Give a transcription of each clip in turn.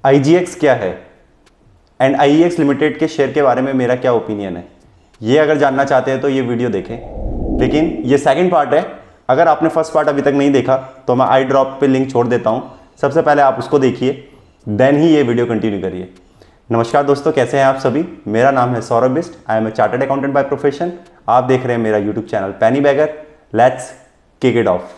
IGX क्या है and IEX limited के शेयर के बारे में मेरा क्या ओपिनियन है, ये अगर जानना चाहते हैं तो ये वीडियो देखें। लेकिन ये सेकंड पार्ट है। अगर आपने फर्स्ट पार्ट अभी तक नहीं देखा तो मैं आई ड्रॉप पे लिंक छोड़ देता हूँ, सबसे पहले आप उसको देखिए, देन ही ये वीडियो कंटिन्यू करिए। नमस्कार दोस्तों, कैसे हैं आप सभी। मेरा नाम है Saurabh Bisht, I am a chartered accountant by profession. आप देख रहे हैं मेरा YouTube channel Penny Bagger. Let's kick it off.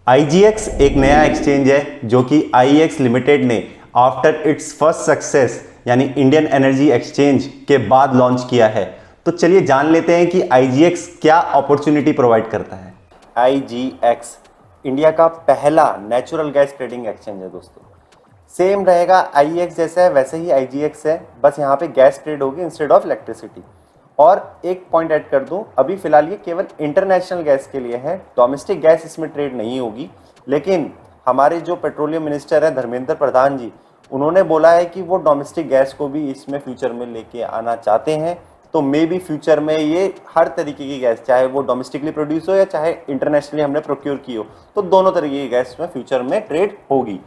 IGX एक नया एक्सचेंज है जो कि IEX लिमिटेड ने आफ्टर इट्स फर्स्ट सक्सेस यानी इंडियन एनर्जी एक्सचेंज के बाद लॉन्च किया है। तो चलिए जान लेते हैं कि IGX क्या अपॉर्चुनिटी प्रोवाइड करता है। IGX इंडिया का पहला नेचुरल गैस ट्रेडिंग एक्सचेंज है दोस्तों। सेम रहेगा IEX जैसा है वैसे ही IGX है, बस यहाँ पे गैस ट्रेड होगी इंस्टेड ऑफ इलेक्ट्रिसिटी। और एक पॉइंट ऐड कर दूं, अभी फिलहाल ये केवल इंटरनेशनल गैस के लिए है, डोमेस्टिक गैस इसमें ट्रेड नहीं होगी। लेकिन हमारे जो पेट्रोलियम मिनिस्टर है धर्मेंद्र प्रधान जी, उन्होंने बोला है कि वो डोमेस्टिक गैस को भी इसमें फ्यूचर में लेके आना चाहते हैं। तो मे बी फ्यूचर में ये हर तरीके की गैस, चाहे वो डोमेस्टिकली प्रोड्यूस हो या चाहे इंटरनेशनली हमने प्रोक्योर की हो, तो दोनों तरीके की गैस में फ्यूचर में ट्रेड होगी।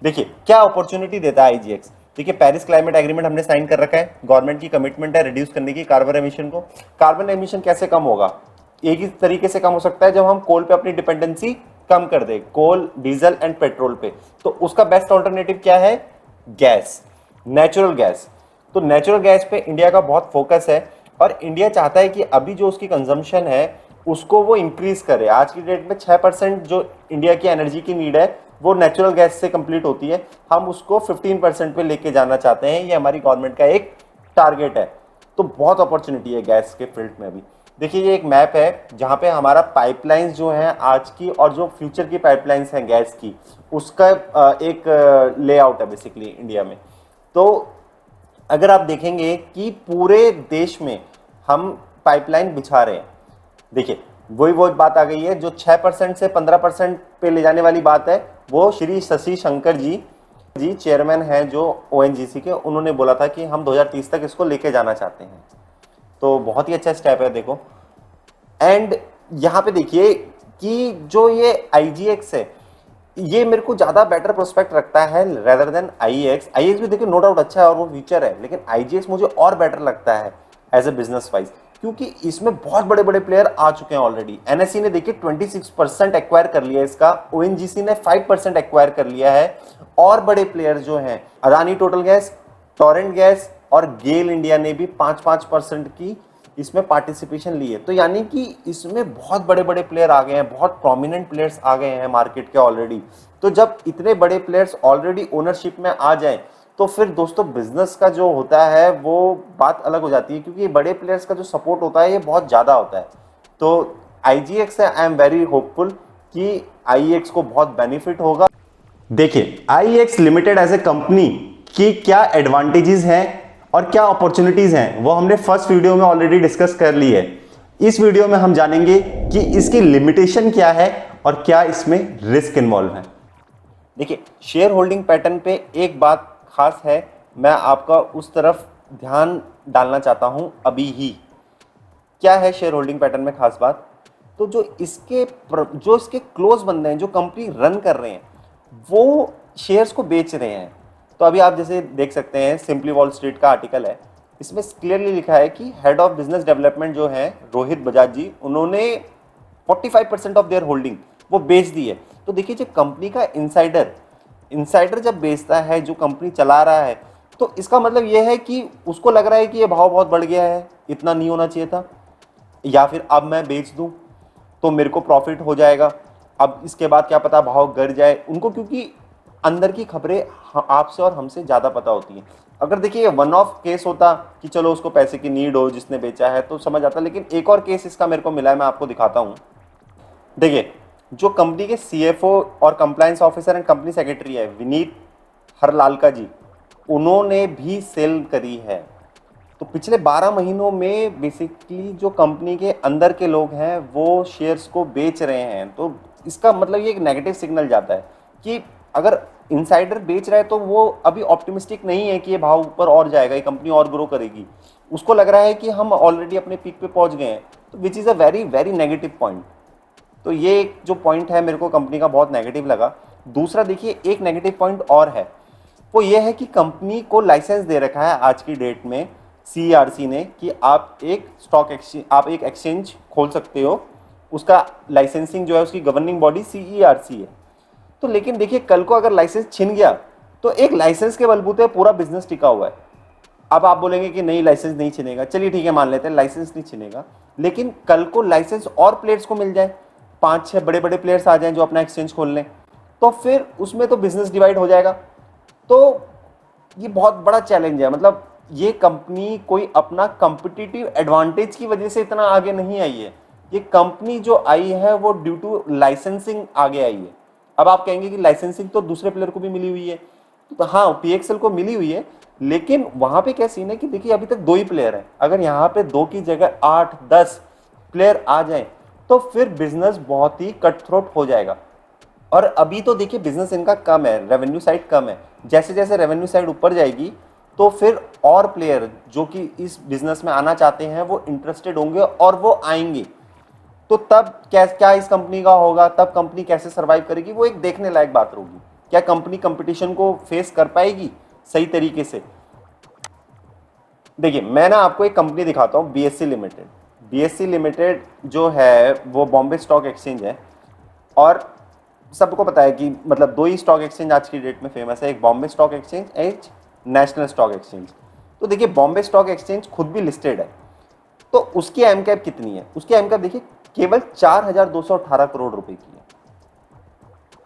देखिए क्या अपॉर्चुनिटी देता है IGX। देखिए पेरिस क्लाइमेट एग्रीमेंट हमने साइन कर रखा है, गवर्नमेंट की कमिटमेंट है रिड्यूस करने की कार्बन एमिशन को। कार्बन एमिशन कैसे कम होगा? एक ही तरीके से कम हो सकता है जब हम कोल पे अपनी डिपेंडेंसी कम कर दे, कोल, डीजल एंड पेट्रोल पे। तो उसका बेस्ट ऑल्टरनेटिव क्या है? Gas, natural gas. तो नेचुरल गैस पे इंडिया का बहुत फोकस है और इंडिया चाहता है कि अभी जो उसकी कंजम्पशन है उसको वो इंक्रीज करे। आज की डेट में 6% जो इंडिया की एनर्जी की नीड है वो नेचुरल गैस से कंप्लीट होती है, हम उसको 15% पे लेके जाना चाहते हैं। ये हमारी गवर्नमेंट का एक टारगेट है। तो बहुत अपॉर्चुनिटी है गैस के फील्ड में भी। देखिए ये एक मैप है जहाँ पे हमारा पाइपलाइंस जो है आज की और जो फ्यूचर की पाइपलाइंस हैं गैस की, उसका एक लेआउट है बेसिकली इंडिया में। तो अगर आप देखेंगे कि पूरे देश में हम पाइपलाइन बिछा रहे हैं, देखिए वही बात आ गई है जो 6% से 15% पे ले जाने वाली बात है। वो श्री शशि शेखर जी चेयरमैन हैं जो ONGC के, उन्होंने बोला था कि हम 2030 तक इसको लेके जाना चाहते हैं। तो बहुत ही अच्छा स्टेप है देखो। एंड यहाँ पे देखिए कि जो ये IGX है ये मेरे को ज्यादा बेटर प्रोस्पेक्ट रखता है रेदर देन IEX। IEX भी देखिए नो डाउट अच्छा है और वो फीचर है, लेकिन IGX मुझे और बेटर लगता है एज ए बिजनेस वाइज, क्योंकि इसमें बहुत बड़े बड़े प्लेयर आ चुके हैं ऑलरेडी। NSE ने देखिए 26% एक्वायर कर लिया इसका, ONGC ने 5% एक्वायर कर लिया है। और बड़े प्लेयर जो हैं Adani total gas, Torrent gas और गेल इंडिया ने भी 5% की इसमें पार्टिसिपेशन ली है। तो यानी कि इसमें बहुत बड़े बड़े प्लेयर आ गए हैं, बहुत प्रोमिनेंट प्लेयर्स आ गए हैं मार्केट के ऑलरेडी। तो जब इतने बड़े प्लेयर्स ऑलरेडी ओनरशिप में आ जाएं तो फिर दोस्तों बिजनेस का जो होता है वो बात अलग हो जाती है, क्योंकि बड़े प्लेयर्स का जो सपोर्ट होता है ये बहुत ज़्यादा होता है। तो IGX से आई एम वेरी होपफुल कि IEX को बहुत बेनिफिट होगा। देखिए IEX limited as a company की क्या एडवांटेजेस हैं और क्या अपॉर्चुनिटीज हैं वो हमने फर्स्ट वीडियो में ऑलरेडी डिस्कस कर ली है। इस वीडियो में हम जानेंगे कि इसकी लिमिटेशन क्या है और क्या इसमें रिस्क इन्वॉल्व है। देखिए शेयर होल्डिंग पैटर्न पे एक बात खास है, मैं आपका उस तरफ ध्यान डालना चाहता हूं अभी ही। क्या है शेयर होल्डिंग पैटर्न में खास बात? तो जो इसके क्लोज बंदे हैं जो कंपनी रन कर रहे हैं वो शेयर्स को बेच रहे हैं। तो अभी आप जैसे देख सकते हैं सिंपली वॉल स्ट्रीट का आर्टिकल है, इसमें क्लियरली लिखा है कि हेड ऑफ बिजनेस डेवलपमेंट जो है रोहित बजाज जी, उन्होंने 45% ऑफ देयर होल्डिंग वो बेच दी है। तो देखिए जो कंपनी का इंसाइडर जब बेचता है, जो कंपनी चला रहा है, तो इसका मतलब यह है कि उसको लग रहा है कि ये भाव बहुत बढ़ गया है, इतना नहीं होना चाहिए था, या फिर अब मैं बेच दूं तो मेरे को प्रॉफिट हो जाएगा, अब इसके बाद क्या पता भाव गिर जाए उनको, क्योंकि अंदर की खबरें आपसे और हमसे ज़्यादा पता होती हैं। अगर देखिए ये वन ऑफ केस होता कि चलो उसको पैसे की नीड हो जिसने बेचा है तो समझ आता, लेकिन एक और केस इसका मेरे को मिला है, मैं आपको दिखाता हूँ। देखिए जो कंपनी के CFO और compliance officer and company secretary है विनीत हरलालका जी, उन्होंने भी सेल करी है। तो पिछले 12 महीनों में बेसिकली जो कंपनी के अंदर के लोग हैं वो शेयर्स को बेच रहे हैं। तो इसका मतलब ये एक नेगेटिव सिग्नल जाता है कि अगर इनसाइडर बेच रहा है तो वो अभी ऑप्टिमिस्टिक नहीं है कि ये भाव ऊपर और जाएगा, ये कंपनी और ग्रो करेगी। उसको लग रहा है कि हम ऑलरेडी अपने पीक पे पहुंच गए हैं, तो which is a very very negative point. तो ये एक जो पॉइंट है मेरे को कंपनी का बहुत नेगेटिव लगा। दूसरा देखिए, एक नेगेटिव पॉइंट और है, वो ये है कि कंपनी को लाइसेंस दे रखा है आज की डेट में CERC ने कि आप एक एक्सचेंज खोल सकते हो। उसका लाइसेंसिंग जो है, उसकी गवर्निंग बॉडी CERC है। तो लेकिन देखिए, कल को अगर लाइसेंस छिन गया तो एक लाइसेंस के बलबूते पूरा बिजनेस टिका हुआ है। अब आप बोलेंगे कि नहीं, लाइसेंस नहीं छिनेगा, चलिए ठीक है, मान लेते हैं लाइसेंस नहीं छिनेगा, लेकिन कल को लाइसेंस और प्लेयर्स को मिल जाए, 5-6 बड़े बड़े प्लेयर्स आ जाएं जो अपना एक्सचेंज खोल लें, तो फिर उसमें तो बिजनेस डिवाइड हो जाएगा। तो ये बहुत बड़ा चैलेंज है। मतलब ये कंपनी कोई अपना कॉम्पिटिटिव एडवांटेज की वजह से इतना आगे नहीं आई है। ये कंपनी जो आई है वो ड्यू टू लाइसेंसिंग आगे आई है। अब आप कहेंगे कि लाइसेंसिंग तो दूसरे प्लेयर को भी मिली हुई है, तो हाँ, PXL को मिली हुई है, लेकिन वहां पे क्या सीन है कि देखिए अभी तक 2 ही प्लेयर हैं। अगर यहाँ पे 2 की जगह 8-10 प्लेयर आ जाएं तो फिर बिजनेस बहुत ही कट थ्रोट हो जाएगा। और अभी तो देखिए बिजनेस इनका कम है, रेवेन्यू साइड कम है। जैसे जैसे रेवेन्यू साइड ऊपर जाएगी तो फिर और प्लेयर जो कि इस बिजनेस में आना चाहते हैं वो इंटरेस्टेड होंगे और वो आएंगे। तो तब क्या इस कंपनी का होगा, तब कंपनी कैसे सर्वाइव करेगी, वो एक देखने लायक बात होगी। क्या कंपनी कंपटीशन को फेस कर पाएगी सही तरीके से? देखिए, मैं ना आपको एक कंपनी दिखाता हूँ, BSE लिमिटेड। BSE लिमिटेड जो है वो बॉम्बे स्टॉक एक्सचेंज है, और सबको पता है कि मतलब 2 ही स्टॉक एक्सचेंज आज की डेट में फेमस है, एक बॉम्बे स्टॉक एक्सचेंज, एक नेशनल स्टॉक एक्सचेंज। तो देखिए, बॉम्बे स्टॉक एक्सचेंज खुद भी लिस्टेड है, तो उसकी एम कैप कितनी है? उसकी एम कैप देखिए केवल 4,218 करोड़ रुपए की है,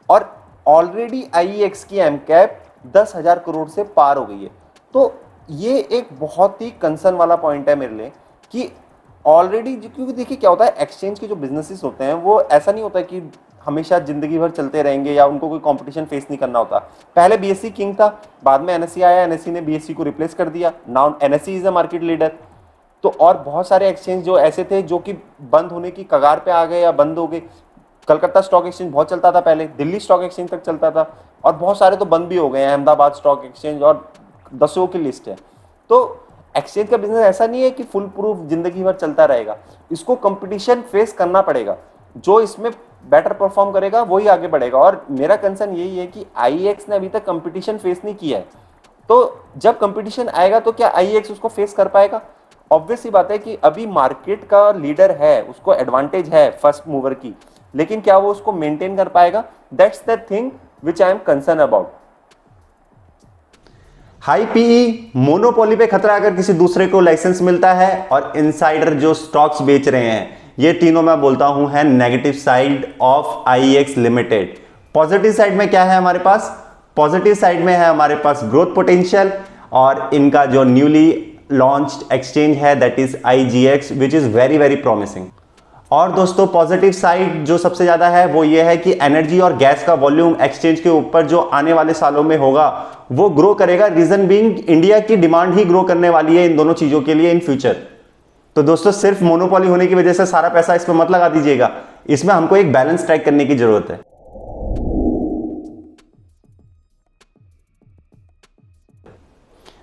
और ऑलरेडी IEX की एम कैप 10,000 करोड़ से पार हो गई है। तो ये एक बहुत ही कंसर्न वाला पॉइंट है मेरे लिए कि ऑलरेडी, क्योंकि देखिए क्या होता है, एक्सचेंज के जो बिजनेसेस होते हैं वो ऐसा नहीं होता कि हमेशा जिंदगी भर चलते रहेंगे या उनको कोई कंपटीशन फेस नहीं करना होता। पहले BSE किंग था, बाद में NSE आया, NSE ने BSE को रिप्लेस कर दिया, now NSE is a market leader. तो और बहुत सारे एक्सचेंज जो ऐसे थे जो कि बंद होने की कगार पे आ गए या बंद हो गए। कलकत्ता स्टॉक एक्सचेंज बहुत चलता था पहले, दिल्ली स्टॉक एक्सचेंज तक चलता था, और बहुत सारे तो बंद भी हो गए हैं, अहमदाबाद स्टॉक एक्सचेंज, और दसों की लिस्ट है। तो एक्सचेंज का बिजनेस ऐसा नहीं है कि फुल प्रूफ जिंदगी भर चलता रहेगा, इसको कंपटीशन फेस करना पड़ेगा। जो इसमें बेटर परफॉर्म करेगा वही आगे बढ़ेगा। और मेरा कंसर्न यही है कि IEX ने अभी तक कंपटीशन फेस नहीं किया है, तो जब कंपटीशन आएगा तो क्या IEX उसको फेस कर पाएगा? ऑब्वियस सी बात है कि अभी मार्केट का लीडर है, उसको एडवांटेज है फर्स्ट मूवर की, लेकिन क्या वो उसको मेंटेन कर पाएगा? That's the thing which I am concern about. High PE, monopoly पे खतरा अगर किसी दूसरे को लाइसेंस मिलता है, और इनसाइडर जो स्टॉक्स बेच रहे हैं, ये तीनों मैं बोलता हूं है negative side of IEX limited. Positive side में क्या है हमारे पास? पॉजिटिव साइड में है हमारे पास ग्रोथ पोटेंशियल, और इनका जो न्यूली लॉन्च्ड एक्सचेंज है that is IGX, which is very very promising. और दोस्तों, पॉजिटिव साइड जो सबसे ज्यादा है वो ये है कि एनर्जी और गैस का वॉल्यूम एक्सचेंज के ऊपर जो आने वाले सालों में होगा वो ग्रो करेगा। रीजन बीइंग, इंडिया की डिमांड ही ग्रो करने वाली है इन दोनों चीजों के लिए इन फ्यूचर। तो दोस्तों, सिर्फ मोनोपोली होने की वजह से सारा पैसा इस पर मत लगा दीजिएगा, इसमें हमको एक बैलेंस ट्रैक करने की जरूरत है।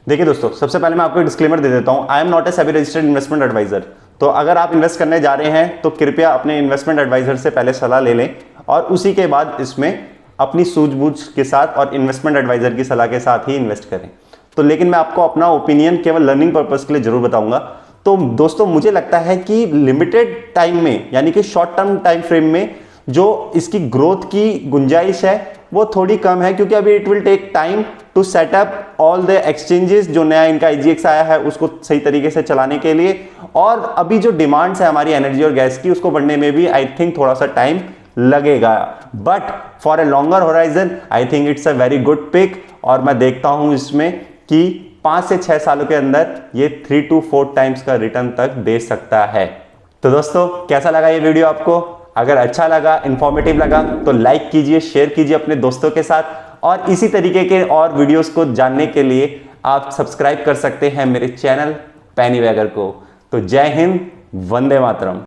देखिए दोस्तों, सबसे पहले मैं आपको एक डिस्क्लेमर दे देता हूं, I am not a SEBI registered investment adviser. तो अगर आप इन्वेस्ट करने जा रहे हैं तो कृपया अपने इन्वेस्टमेंट एडवाइजर से पहले सलाह ले लें, और उसी के बाद इसमें अपनी सूझबूझ के साथ और इन्वेस्टमेंट एडवाइजर की सलाह के साथ ही इन्वेस्ट करें। तो लेकिन मैं आपको अपना ओपिनियन केवल लर्निंग पर्पस के लिए जरूर बताऊंगा। तो दोस्तों, मुझे लगता है कि लिमिटेड टाइम में, यानी कि शॉर्ट टर्म टाइम फ्रेम में जो इसकी ग्रोथ की गुंजाइश है वो थोड़ी कम है, क्योंकि अभी it will take time to set up all the exchanges. जो नया इनका IGX आया है उसको सही तरीके से चलाने के लिए, और अभी जो डिमांड्स है हमारी एनर्जी और गैस की, उसको बढ़ने में भी आई थिंक थोड़ा सा टाइम लगेगा। But for a longer horizon I think it's a very good pick, और मैं देखता हूं इसमें कि 5 से 6 सालों के अंदर ये 3 to 4 टाइम्स का रिटर्न तक दे सकता है। तो दोस्तों, कैसा लगा ये वीडियो आपको? अगर अच्छा लगा, इंफॉर्मेटिव लगा, तो लाइक कीजिए, शेयर कीजिए अपने दोस्तों के साथ, और इसी तरीके के और वीडियोस को जानने के लिए आप सब्सक्राइब कर सकते हैं मेरे चैनल पैनी वैगर को। तो जय हिंद, वंदे मातरम।